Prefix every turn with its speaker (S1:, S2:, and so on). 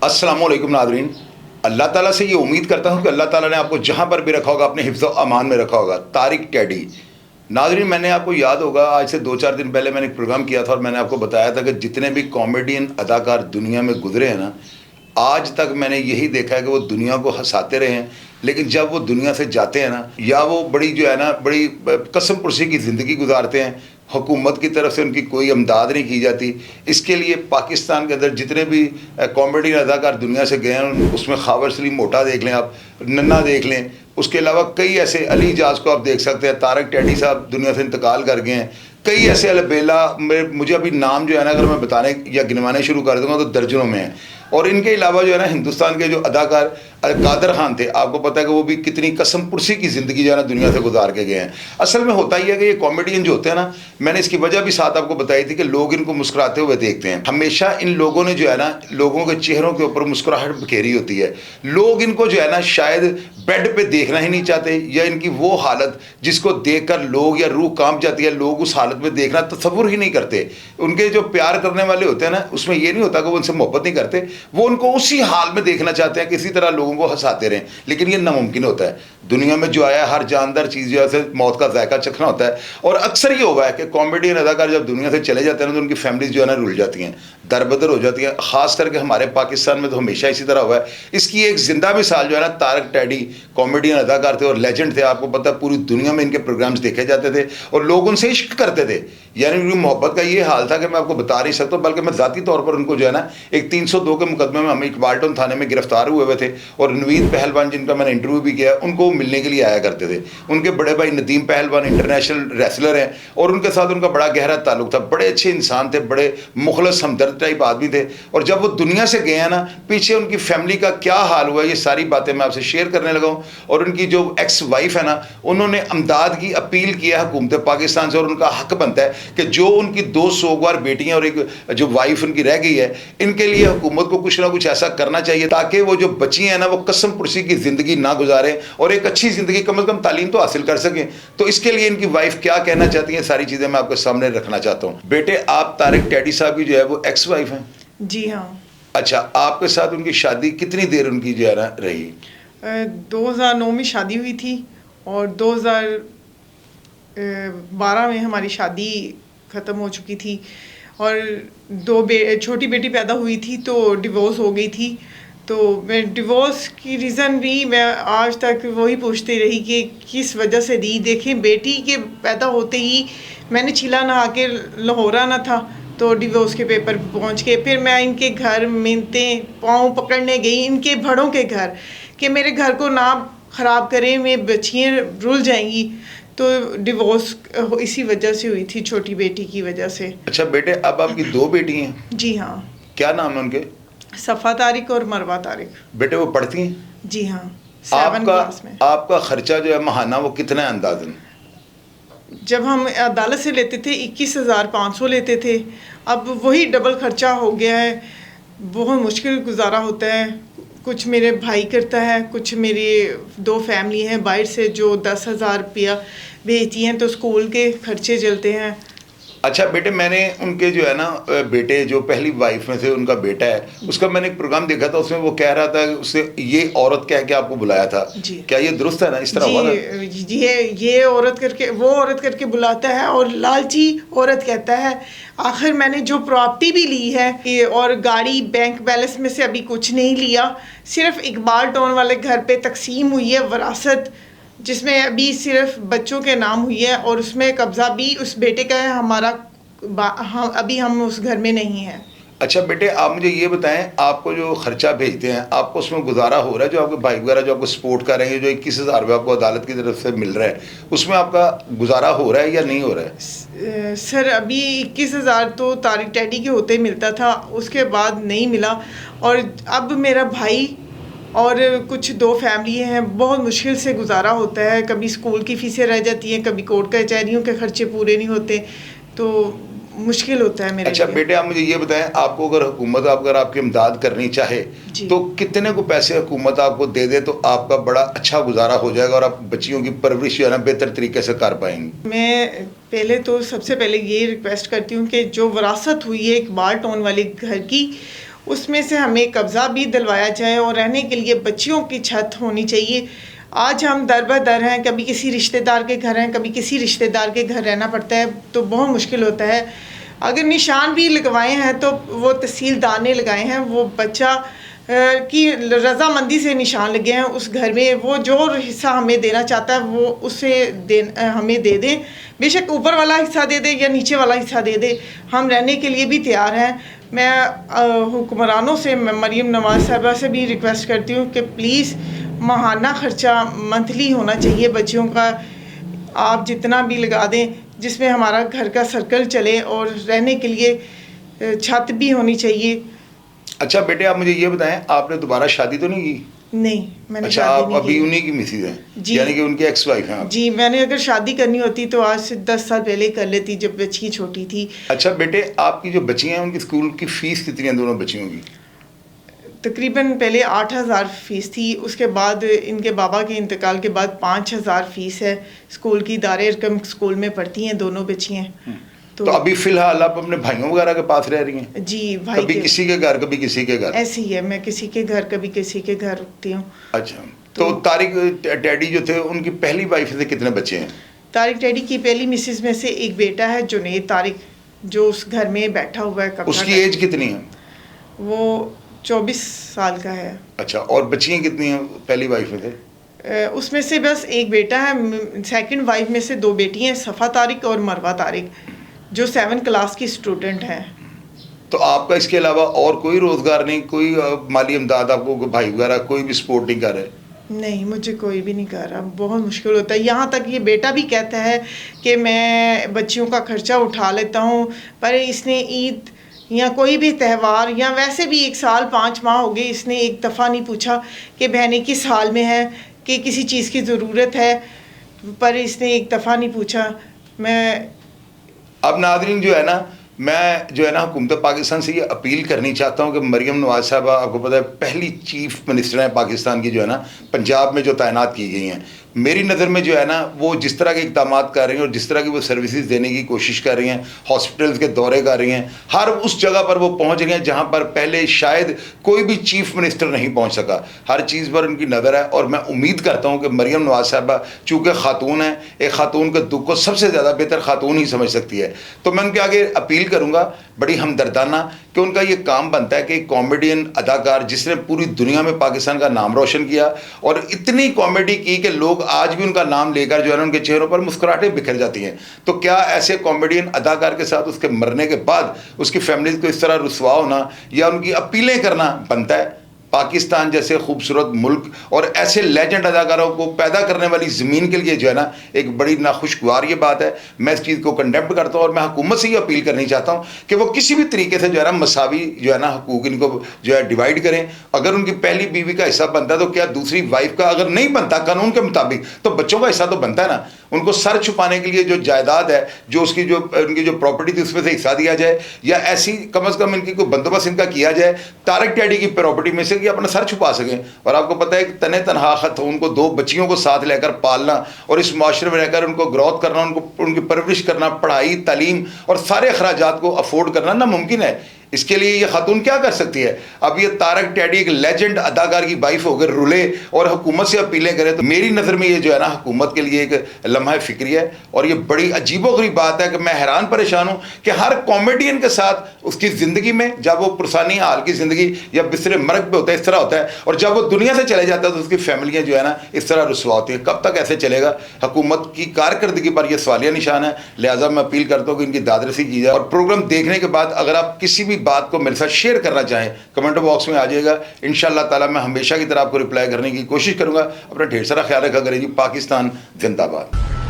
S1: अस्सलामुअलैकुम नादरीन। अल्लाह ताला से ये उम्मीद करता हूँ कि अल्लाह ताला ने आपको जहाँ पर भी रखा होगा अपने हिफ्ज़ व अमान में रखा होगा। तारिक टैडी नादरीन, मैंने आपको याद होगा आज से 2-4 दिन पहले मैंने एक प्रोग्राम किया था और मैंने आपको बताया था कि जितने भी कॉमेडियन अदाकार दुनिया में गुजरे हैं ना, आज तक मैंने यही देखा है कि वो दुनिया को हंसाते रहे हैं, लेकिन जब वो दुनिया से जाते हैं ना, या वो बड़ी जो है ना बड़ी कसम पुरसी की ज़िंदगी गुजारते हैं। हुकूमत की तरफ से उनकी कोई इमदाद नहीं की जाती। इसके लिए पाकिस्तान के अंदर जितने भी कॉमेडी अदाकार दुनिया से गए हैं, उसमें खावर सलीम मोटा देख लें, आप नन्ना देख लें, उसके अलावा कई ऐसे अली इजाज़ को आप देख सकते हैं, तारक टैडी साहब दुनिया से इंतकाल कर गए हैं, कई ऐसे अलबेला, मुझे अभी नाम जो है ना अगर मैं बताने या गिनवाने शुरू कर दूंगा तो दर्जनों में हैं। और इनके अलावा जो है ना हिंदुस्तान के जो अदाकार कादर खान थे, आपको पता है कि वो भी कितनी कसम पुरसी की ज़िंदगी जो है ना दुनिया से गुजार के गए हैं। असल में होता ही है कि ये कॉमेडियन जो होते हैं ना, मैंने इसकी वजह भी साथ आपको बताई थी कि लोग इनको मुस्कुराते हुए देखते हैं। हमेशा इन लोगों ने जो है ना लोगों के चेहरों के ऊपर मुस्कुराहट बखेरी होती है। लोग इनको जो है ना शायद बेड पे देखना ही नहीं चाहते, या इनकी वो हालत जिसको देख कर लोग या रूह कांप जाती है, लोग उस हालत में देखना तसव्वुर ही नहीं करते। उनके जो प्यार करने वाले होते हैं ना, उसमें ये नहीं होता कि वो उनसे मोहब्बत नहीं करते, वो उनको उसी हाल में देखना चाहते हैं, किसी तरह लोगों को हंसाते रहें। लेकिन ये नामुमकिन होता है। दुनिया में जो आया हर जानदार चीज़ जो है मौत का जायका चखना होता है। और अक्सर ये हुआ है कि कॉमेडियन अदाकार जब दुनिया से चले जाते हैं ना, तो उनकी फैमिलीज जो है ना रुल जाती हैं, दरबदर हो जाती हैं। ख़ास करके हमारे पाकिस्तान में तो हमेशा इसी तरह हुआ है। इसकी एक जिंदा मिसाल जो है ना तारक टैडी कॉमेडियन अदाकार थे और लेजेंड थे। आपको पता है पूरी दुनिया में इनके प्रोग्राम्स देखे जाते थे और लोग उनसे इश्क करते थे। यानी उनकी मोहब्बत का ये हाल था कि मैं आपको बता नहीं सकता, बल्कि मैं ज़ाती तौर पर उनको जो है ना एक 302 के मुकदमे में हम इकबालटन थाने में गिरफ्तार हुए थे। और नवीद पहलवान जिनका मैंने इंटरव्यू भी किया, उनको मिलने के लिए आया करते थे। उनके बड़े भाई नदीम पहलवान इंटरनेशनल रेसलर हैं और उनके साथ उनका बड़ा गहरा ताल्लुक था। बड़े अच्छे इंसान थे, बड़े मुखलस हमदर्द टाइप आदमी थे। और जब वो दुनिया से गए हैं ना, पीछे उनकी फैमिली का क्या हाल हुआ, ये सारी बातें मैं आपसे शेयर करने लगा हूँ। और उनकी जो एक्स वाइफ है ना, उन्होंने अमदाद की अपील किया है हुकूमत पाकिस्तान से, और उनका हक बनता है कि जो उनकी 2 सोगवार बेटियां और एक जो वाइफ उनकी रह गई है, इनके लिए हुकूमत को कुछ ना कुछ ऐसा करना चाहिए ताकि वो जो बच्ची हैं ना वो कसम पुरसी की ज़िंदगी ना गुजारें और एक अच्छी ज़िंदगी कम से कम तालीम तो हासिल कर सकें। तो इसके लिए इनकी वाइफ क्या कहना चाहती हैं, सारी चीज़ें मैं आपके सामने रखना चाहता हूँ। बेटे, आप तारिक टैडी साहब की जो है वो एक्स वाइफ हैं?
S2: जी हाँ।
S1: अच्छा, आपके साथ उनकी शादी कितनी देर उनकी जो है ना रही?
S2: 2009 में शादी हुई थी और 2012 में हमारी शादी ख़त्म हो चुकी थी और 2 छोटी बेटी पैदा हुई थी तो डिवोर्स हो गई थी। तो मैं डिवोर्स की रीज़न भी मैं आज तक वही पूछती रही कि किस वजह से दी। देखें, बेटी के पैदा होते ही मैंने चिल्ला नहा के लाहौर आना था, तो डिवोर्स के पेपर पहुंच के फिर मैं इनके घर मिलते पाँव पकड़ने गई, इनके बड़ों के घर, कि मेरे घर को ना ख़राब करें, मैं बच्चियाँ रुल जाएंगी। तो डिवोर्स इसी वजह से हुई थी, छोटी बेटी की वजह से।
S1: अच्छा बेटे, अब आपकी 2 बेटी हैं?
S2: जी हाँ।
S1: क्या नाम है उनके?
S2: सफ़ा तारिक और मरवा तारिक।
S1: बेटे वो पढ़ती हैं?
S2: जी हाँ, 7 क्लास में।
S1: आपका खर्चा जो है महाना वो कितना है अंदाजन?
S2: जब हम अदालत से लेते थे 21,500 लेते थे, अब वही डबल खर्चा हो गया है। बहुत मुश्किल गुजारा होता है। कुछ मेरे भाई करता है, कुछ मेरी 2 फैमिली हैं बाहर से जो 10,000 रुपया भेजती हैं, तो स्कूल के खर्चे चलते हैं।
S1: अच्छा बेटे, मैंने उनके जो है ना बेटे जो पहली वाइफ में से उनका बेटा है, उसका मैंने एक प्रोग्राम देखा था, उसमें वो कह रहा था उससे ये औरत कह के आपको बुलाया था।
S2: जी।
S1: क्या ये दुरुस्त है ना? इस तरह हुआ था?
S2: जी, ये औरत करके वो औरत करके बुलाता है और लालची औरत कहता है। आखिर मैंने जो प्रॉपर्टी भी ली है और गाड़ी बैंक बैलेंस में से अभी कुछ नहीं लिया, सिर्फ इकबाल टाउन वाले घर पे तकसीम हुई है वरासत, जिसमें अभी सिर्फ बच्चों के नाम हुई है और उसमें कब्ज़ा भी उस बेटे का है हमारा। अभी हम उस घर में नहीं हैं।
S1: अच्छा बेटे, आप मुझे ये बताएं, आपको जो खर्चा भेजते हैं आपको उसमें गुजारा हो रहा है? जो आपके भाई वगैरह जो आपको सपोर्ट कर रहे हैं, जो 21,000 रुपये आपको अदालत की तरफ से मिल रहा है, उसमें आपका गुजारा हो रहा है या नहीं हो रहा है?
S2: सर, अभी 21,000 तो तारिक टैडी के होते ही मिलता था, उसके बाद नहीं मिला। और अब मेरा भाई और कुछ 2 फैमिली हैं, बहुत मुश्किल से गुजारा होता है। कभी स्कूल की फ़ीसें रह जाती हैं, कभी कोर्ट कचहरियों के खर्चे पूरे नहीं होते, तो मुश्किल होता है मेरे लिए।
S1: अच्छा बेटे, आप मुझे ये बताएं, आपको अगर हुकूमत अगर आपकी इमदाद करनी चाहे तो कितने को पैसे हुकूमत आपको दे दे तो आपका बड़ा अच्छा गुजारा हो जाएगा और आप बच्चियों की परवरिश जो है ना बेहतर तरीके से कर पाएंगी?
S2: मैं पहले तो सबसे पहले ये रिक्वेस्ट करती हूँ कि जो विरासत हुई है इकबाल टाउन वाले घर की, उसमें से हमें कब्ज़ा भी दिलवाया जाए और रहने के लिए बच्चियों की छत होनी चाहिए। आज हम दर बदर हैं, कभी किसी रिश्तेदार के घर हैं, कभी किसी रिश्तेदार के घर रहना पड़ता है, तो बहुत मुश्किल होता है। अगर निशान भी लगवाए हैं तो वो तहसीलदार ने लगाए हैं, वो बच्चा की रजामंदी से निशान लगे हैं उस घर में। वो जो हिस्सा हमें देना चाहता है वो उसे हमें दे दें, बेशक ऊपर वाला हिस्सा दे दे या नीचे वाला हिस्सा दे दे, हम रहने के लिए भी तैयार हैं। मैं हुक्मरानों से, मैं मरीम नवाज़ साहबा से भी रिक्वेस्ट करती हूँ कि प्लीज़ माहाना ख़र्चा मंथली होना चाहिए बच्चियों का, आप जितना भी लगा दें जिसमें हमारा घर का सर्कल चले और रहने के लिए छत भी होनी चाहिए।
S1: अच्छा बेटे, आप मुझे ये बताएं, आपने दोबारा शादी तो नहीं की?
S2: नहीं, मैंने
S1: अच्छा,
S2: शादी
S1: आप
S2: नहीं
S1: अभी
S2: की।
S1: उन्हीं की मिसेज हैं,
S2: जी।
S1: यानी कि उनके एक्स वाइफ हैं आप?
S2: जी, मैंने अगर शादी करनी होती तो आज से 10 साल पहले कर लेती, जब बच्ची छोटी थी।
S1: अच्छा बेटे, आपकी जो बच्चियां हैं उनकी स्कूल की फ़ीस कितनी है दोनों बच्चियों की?
S2: तकरीबन पहले 8,000 फ़ीस थी, उसके बाद इनके बाबा के इंतकाल के बाद 5,000 फ़ीस है स्कूल की। दारे रकम स्कूल में पढ़ती हैं दोनों बच्चियाँ।
S1: तो अभी फ़िलहाल आप अपने भाइयों वगैरह के पास रह रही हैं?
S2: जी, भाई
S1: कभी किसी के घर, कभी किसी के घर?
S2: ऐसे ही है, मैं किसी के घर कभी किसी के घर रुकती हूँ।
S1: अच्छा, तो तारिक डैडी जो थे उनकी पहली वाइफ से कितने बच्चे हैं?
S2: तारिक डैडी की पहली मिसेज में से एक बेटा है, जुनैद तारिक, जो उस घर में बैठा हुआ है कब्जा
S1: उसकी
S2: करके।
S1: एज कितनी है?
S2: वो 24 साल का है।
S1: अच्छा, और बच्चियां कितनी हैं पहली वाइफ में से?
S2: उसमें से बस एक बेटा है। सेकंड वाइफ में से 2 बेटी हैं, सफ़ा तारिक और मरवा तारिक, जो 7 क्लास की स्टूडेंट हैं।
S1: तो आपका इसके अलावा और कोई रोज़गार नहीं, कोई माली इमदाद आपको, कोई भाई वगैरह कोई भी सपोर्ट नहीं कर रहे?
S2: नहीं, मुझे कोई भी नहीं कर रहा, बहुत मुश्किल होता है। यहाँ तक ये बेटा भी कहता है कि मैं बच्चियों का खर्चा उठा लेता हूँ, पर इसने ईद या कोई भी त्यौहार या वैसे भी 1 साल 5 माह हो गए, इसने एक दफ़ा नहीं पूछा कि बहनें किस हाल में हैं, कि किसी चीज़ की ज़रूरत है, पर इसने एक दफ़ा नहीं पूछा। मैं
S1: अब नाज़रीन जो है ना, मैं जो है ना हुकूमत पाकिस्तान से ये अपील करनी चाहता हूँ कि मरीम नवाज़ साहबा, आपको पता है पहली चीफ मिनिस्टर हैं पाकिस्तान की, जो है ना पंजाब में जो तैनात की गई हैं, मेरी नज़र में जो है ना वो जिस तरह के इक़दाम कर रही हैं और जिस तरह की वो सर्विसेज देने की कोशिश कर रही हैं, हॉस्पिटल्स के दौरे कर रही हैं, हर उस जगह पर वो पहुँच रही हैं जहाँ पर पहले शायद कोई भी चीफ मिनिस्टर नहीं पहुँच सका। हर चीज़ पर उनकी नज़र है और मैं उम्मीद करता हूँ कि मरीम नवाज़ साहबा चूँकि ख़ातून है, एक ख़ातून के दुख को सबसे ज़्यादा बेहतर ख़ातून ही समझ सकती है, तो मैं उनके आगे अपील करूँगा बड़ी हमदर्दाना कि उनका ये काम बनता है कि कॉमेडियन अदाकार जिसने पूरी दुनिया में पाकिस्तान का नाम रोशन किया और इतनी कॉमेडी की कि लोग आज भी उनका नाम लेकर जो है ना उनके चेहरों पर मुस्कुराहटें बिखर जाती हैं, तो क्या ऐसे कॉमेडियन अदाकार के साथ उसके मरने के बाद उसकी फैमिली को इस तरह रुसवा होना या उनकी अपीलें करना बनता है? पाकिस्तान जैसे खूबसूरत मुल्क और ऐसे लेजेंड अदाकारों को पैदा करने वाली ज़मीन के लिए जो है ना एक बड़ी नाखुशगवार ये बात है। मैं इस चीज़ को कंडेम्ड करता हूँ और मैं हुकूमत से ये अपील करनी चाहता हूँ कि वो किसी भी तरीके से जो है ना मसावी जो है ना हकूक़ इनको जो है डिवाइड करें। अगर उनकी पहली बीवी का हिस्सा बनता है तो क्या दूसरी वाइफ का अगर नहीं बनता कानून के मुताबिक तो बच्चों का हिस्सा तो बनता है ना। उनको सर छुपाने के लिए जो जायदाद है, जो उसकी जो उनकी जो प्रॉपर्टी थी उसमें से हिस्सा दिया जाए या ऐसी कम अज़ कम इनकी कोई बंदोबस्त इनका किया जाए तारिक डैडी की प्रॉपर्टी में से कि अपना सर छुपा सकें। और आपको पता है कि तने तनहा खत उनको 2 बच्चियों को साथ लेकर पालना और इस माशरे में रहकर उनको ग्रोथ करना, उनको उनकी परवरिश करना, पढ़ाई तालीम और सारे अखराजात को अफोर्ड करना नामुमकिन है। इसके लिए ये खातून क्या कर सकती है? अब ये तारिक डैडी एक लेजेंड अदाकार की वाइफ होकर रुले और हुकूमत से अपीलें करे, तो मेरी नज़र में ये जो है ना हुकूमत के लिए एक लम्हा फ़िक्री है और ये बड़ी अजीबोगरीब बात है कि मैं हैरान परेशान हूँ कि हर कॉमेडियन के साथ उसकी ज़िंदगी में जब वो पुरसानी हाल की ज़िंदगी या बिस्तर मरग पे होता है इस तरह होता है और जब वो दुनिया से चले जाता है तो उसकी फैमिलियाँ जो है ना इस तरह रुसवा होती है। कब तक ऐसे चलेगा? हुकूमत की कारकर्दगी पर यह सवालिया निशान है। लिहाजा मैं अपील करता हूँ कि इनकी दादरसी की जाए और प्रोग्राम देखने के बाद अगर आप किसी भी बात को मेरे साथ शेयर करना चाहें कमेंट बॉक्स में आ जाएगा। इंशाअल्लाह ताला मैं हमेशा की तरह आपको रिप्लाई करने की कोशिश करूंगा। अपना ढेर सारा ख्याल रखा करें जी। पाकिस्तान जिंदाबाद।